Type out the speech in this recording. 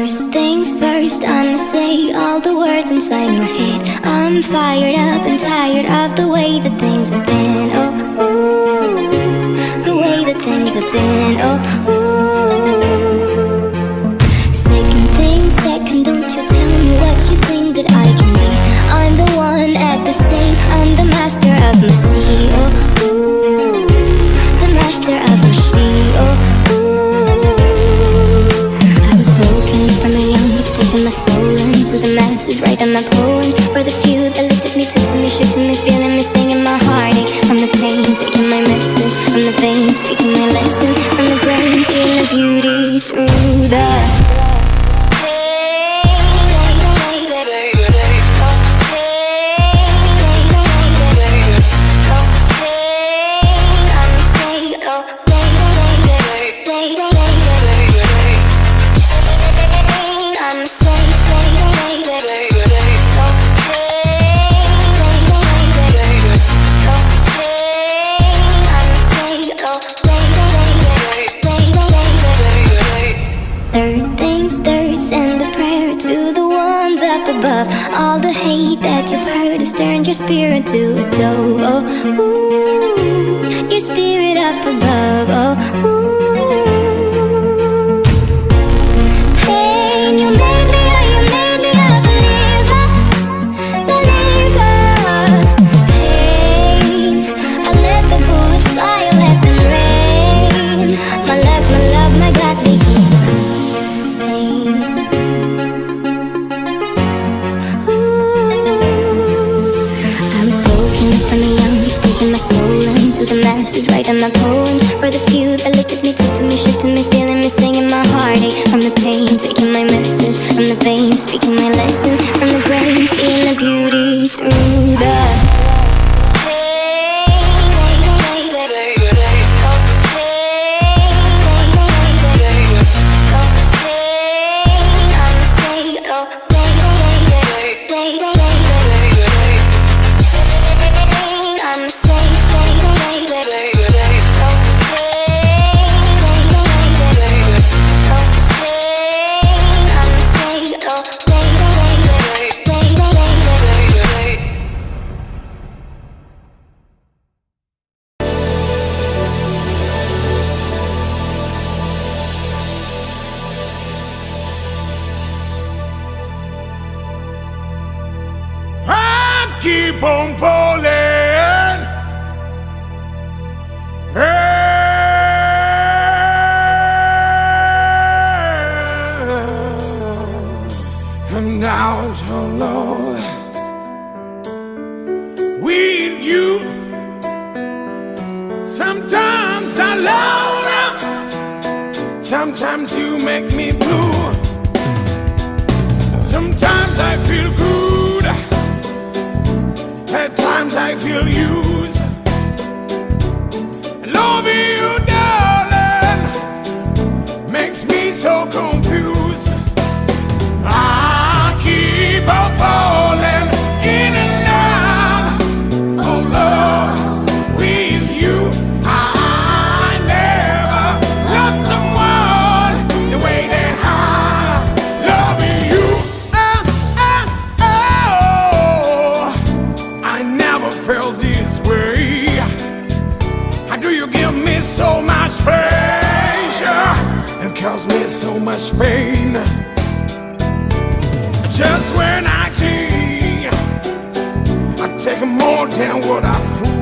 First things first, I'ma say all the words inside my head. I'm fired up and tired of the way that things have been. Oh, ooh, the way that things have been. Oh, ooh. Second thing second, don't you tell me what you think that I can be. I'm the one at the same, I'm the master of my sea. Oh, ooh, the master of my sea. Oh, my soul into the masses, writing my poems for the few that looked at me, took to me, shook to me, feeling me, singing my heartache. From the pain, taking my message from the veins, speaking my lesson from the brain, seeing the beauty through the above. All the hate that you've heard has turned your spirit to a dove. Oh, ooh, your spirit up above. Oh, ooh. Pain, you made me a believer, believer. Pain, I let the bullets fly, I let them rain. My luck, my love, my God, they keep pain. My soul into the masses, writing my poems for the few that looked at me, took to me, shook to me, feeling me, singing my heartache from the pain, taking my message from the veins, speaking my lesson from the brain, seeing the beauty through the keep on falling, and now so long with you. Sometimes I love, sometimes you make me blue. Sometimes I feel good, at times I feel used. Loving you, darling, makes me so confused. I keep on falling in and out of love with you. I never loved someone the way that I loving you. Felt this way. How do you give me so much pleasure and cause me so much pain? Just when I take more than what I feel.